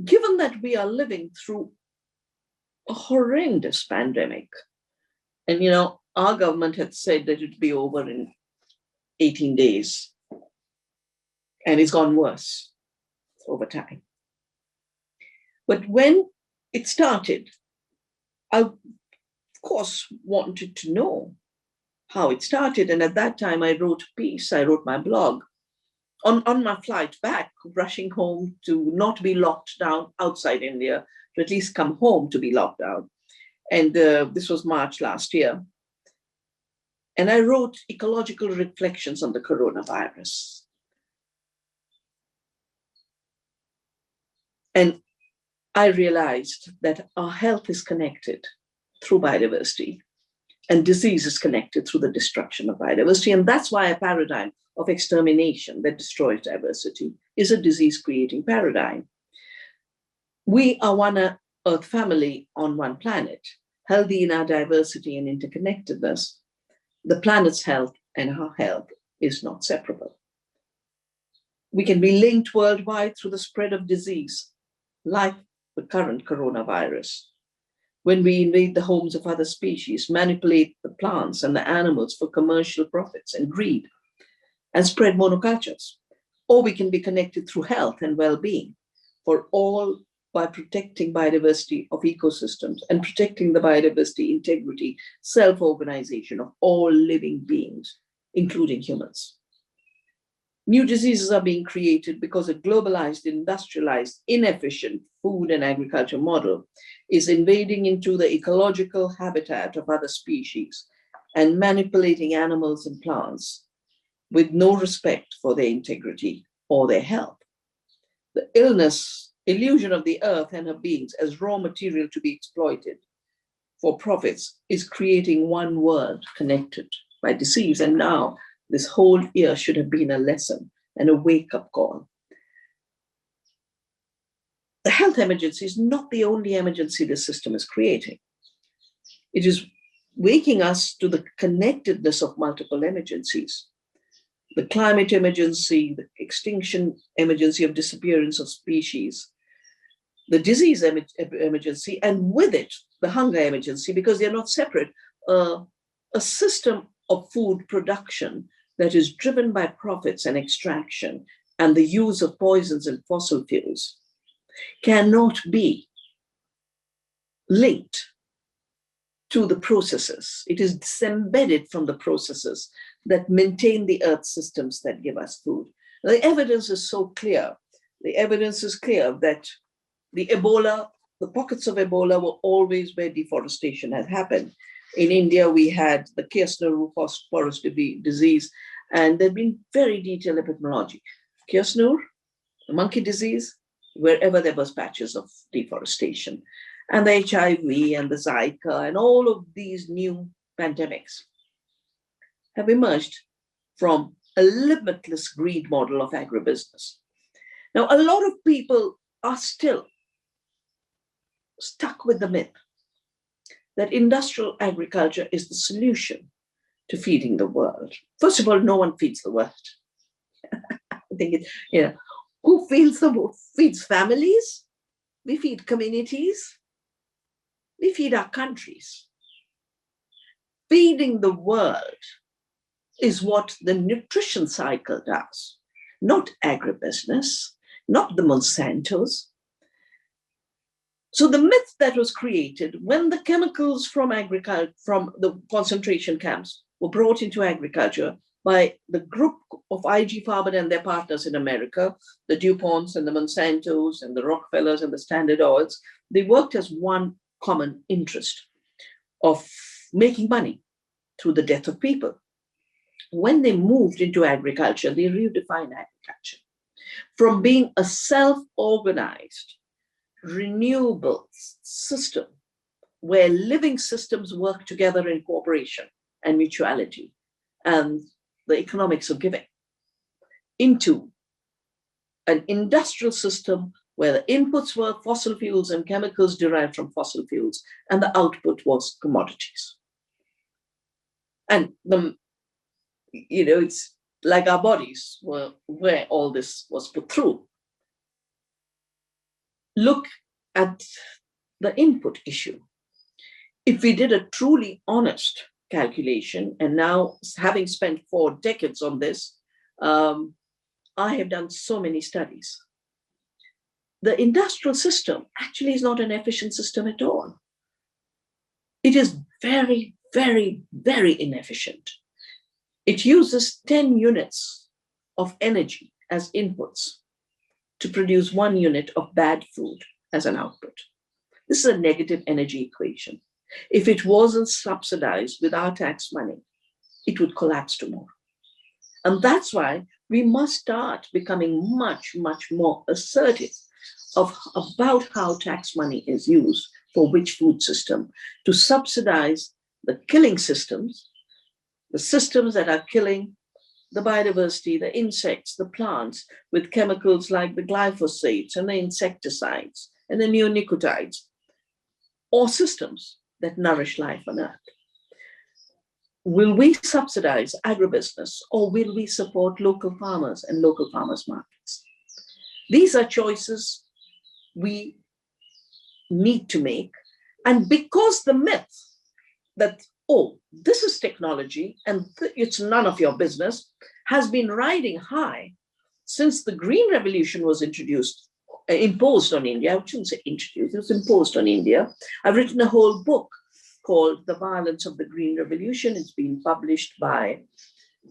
given that we are living through a horrendous pandemic, and our government had said that it'd be over in 18 days, and it's gone worse over time. But when it started, I, of course, wanted to know how it started. And at that time, I wrote a piece, I wrote my blog on my flight back, rushing home to not be locked down outside India, to at least come home to be locked down. And this was March last year. And I wrote ecological reflections on the coronavirus. And I realized that our health is connected through biodiversity, and disease is connected through the destruction of biodiversity. And that's why a paradigm of extermination that destroys diversity is a disease-creating paradigm. We are one Earth family on one planet, healthy in our diversity and interconnectedness. The planet's health and our health is not separable. We can be linked worldwide through the spread of disease, like the current coronavirus. When we invade the homes of other species, manipulate the plants and the animals for commercial profits and greed, and spread monocultures. Or we can be connected through health and well-being for all, by protecting biodiversity of ecosystems and protecting the biodiversity integrity, self-organization of all living beings, including humans. New diseases are being created because a globalized, industrialized, inefficient food and agriculture model is invading into the ecological habitat of other species and manipulating animals and plants with no respect for their integrity or their health. The illusion of the earth and her beings as raw material to be exploited for profits is creating one world connected by disease. And now this whole year should have been a lesson and a wake-up call. The health emergency is not the only emergency the system is creating. It is waking us to the connectedness of multiple emergencies. The climate emergency, the extinction emergency of disappearance of species, the disease emergency, and with it, the hunger emergency, because they're not separate. A system of food production that is driven by profits and extraction and the use of poisons and fossil fuels cannot be linked to the processes. It is disembedded from the processes that maintain the earth systems that give us food. The evidence is so clear. The evidence is clear that the pockets of Ebola were always where deforestation had happened. In India, we had the Kirsner forest disease, and there'd been very detailed epidemiology. Kirsner, the monkey disease, wherever there was patches of deforestation, and the HIV and the Zika and all of these new pandemics have emerged from a limitless greed model of agribusiness. Now, a lot of people are still stuck with the myth that industrial agriculture is the solution to feeding the world. First of all, no one feeds the world. I think who feeds the world? Feeds families? We feed communities. We feed our countries. Feeding the world is what the nutrition cycle does, not agribusiness, not the Monsantos. So the myth that was created when the chemicals from the concentration camps were brought into agriculture by the group of IG Farben and their partners in America, the DuPonts and the Monsantos and the Rockefellers and the Standard Oils, they worked as one common interest of making money through the death of people. When they moved into agriculture, they redefined agriculture from being a self-organized, renewable system where living systems work together in cooperation and mutuality and the economics of giving, into an industrial system where the inputs were fossil fuels and chemicals derived from fossil fuels, and the output was commodities. And it's like our bodies were where all this was put through. look at the input issue. If we did a truly honest calculation, and now having spent 4 decades on this, I have done so many studies. The industrial system actually is not an efficient system at all. It is very, very, very inefficient. It uses 10 units of energy as inputs to produce 1 unit of bad food as an output. This is a negative energy equation. If it wasn't subsidized with our tax money, it would collapse tomorrow. And that's why we must start becoming much, much more assertive about how tax money is used for which food system to subsidize the killing systems, the systems that are killing the biodiversity, the insects, the plants with chemicals like the glyphosates and the insecticides and the neonicotinoids, or systems that nourish life on Earth. Will we subsidize agribusiness, or will we support local farmers and local farmers' markets? These are choices we need to make. And because the myth that, oh, this is technology and it's none of your business, has been riding high since the Green Revolution was imposed on India. I shouldn't say introduced, it was imposed on India. I've written a whole book called The Violence of the Green Revolution. It's been published by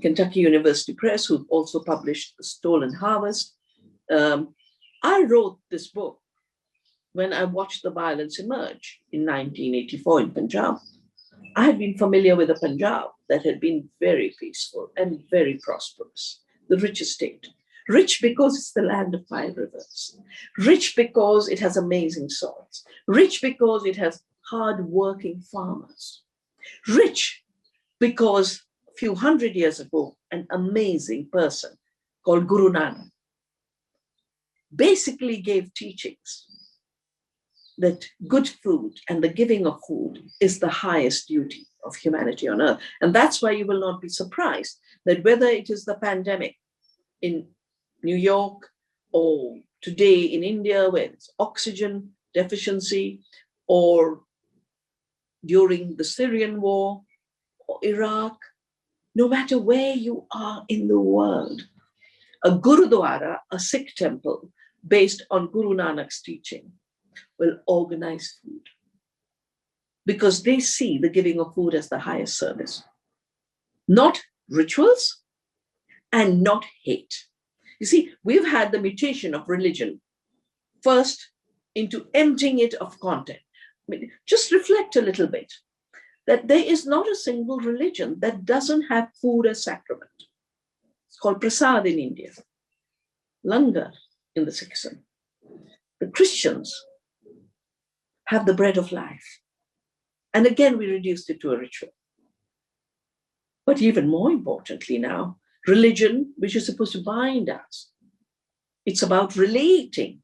Kentucky University Press, who've also published The Stolen Harvest. I wrote this book when I watched the violence emerge in 1984 in Punjab. I had been familiar with a Punjab that had been very peaceful and very prosperous, the richest state. Rich because it's the land of 5 rivers. Rich because it has amazing soils. Rich because it has hard-working farmers. Rich because a few hundred years ago, an amazing person called Guru Nanak basically gave teachings that good food and the giving of food is the highest duty of humanity on Earth. And that's why you will not be surprised that whether it is the pandemic in New York or today in India, where it's oxygen deficiency, or during the Syrian war or Iraq, no matter where you are in the world, a Gurudwara, a Sikh temple based on Guru Nanak's teaching, will organize food because they see the giving of food as the highest service, not rituals and not hate. You see, we've had the mutation of religion first into emptying it of content. I mean, just reflect a little bit that there is not a single religion that doesn't have food as sacrament. It's called prasad in India, langar in the Sikhism. The Christians have the bread of life. And again, we reduced it to a ritual. But even more importantly now, religion, which is supposed to bind us, it's about relating,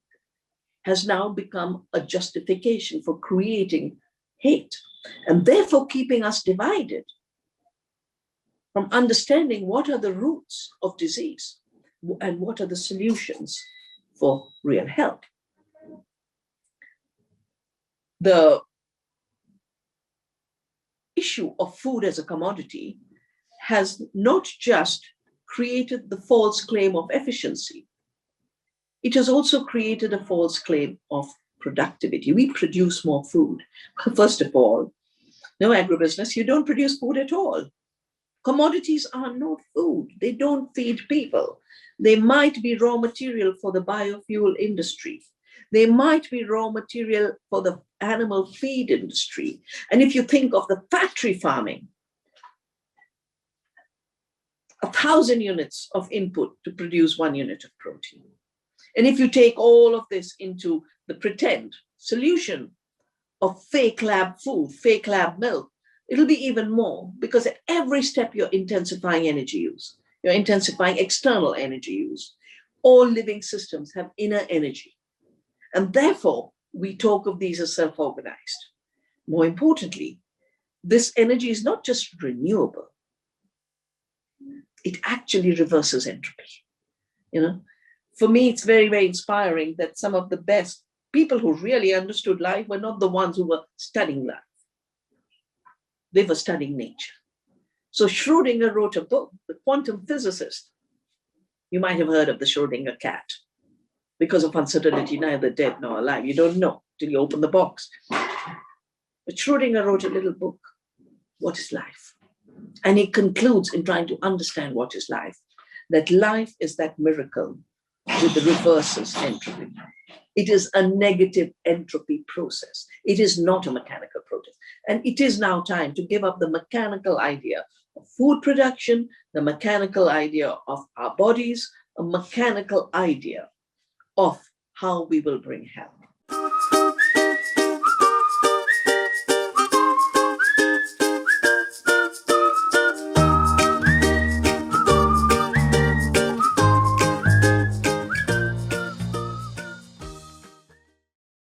has now become a justification for creating hate and therefore keeping us divided from understanding what are the roots of disease and what are the solutions for real health. The issue of food as a commodity has not just created the false claim of efficiency, it has also created a false claim of productivity. We produce more food. First of all, no agribusiness, you don't produce food at all. Commodities are not food. They don't feed people. They might be raw material for the biofuel industry. They might be raw material for the animal feed industry. And if you think of the factory farming, 1,000 units of input to produce 1 unit of protein. And if you take all of this into the pretend solution of fake lab food, fake lab milk, it'll be even more, because at every step you're intensifying energy use. You're intensifying external energy use. All living systems have inner energy. And therefore, we talk of these as self-organized. More importantly, this energy is not just renewable. It actually reverses entropy. For me, it's very, very inspiring that some of the best People who really understood life were not the ones who were studying life. They were studying nature. So Schrödinger wrote a book, the quantum physicist. You might have heard of the Schrödinger cat. Because of uncertainty, neither dead nor alive. You don't know till you open the box. But Schrödinger wrote a little book, What is Life? And he concludes in trying to understand what is life, that life is that miracle with the reverses entropy. It is a negative entropy process. It is not a mechanical process. And it is now time to give up the mechanical idea of food production, the mechanical idea of our bodies, a mechanical idea of how we will bring health.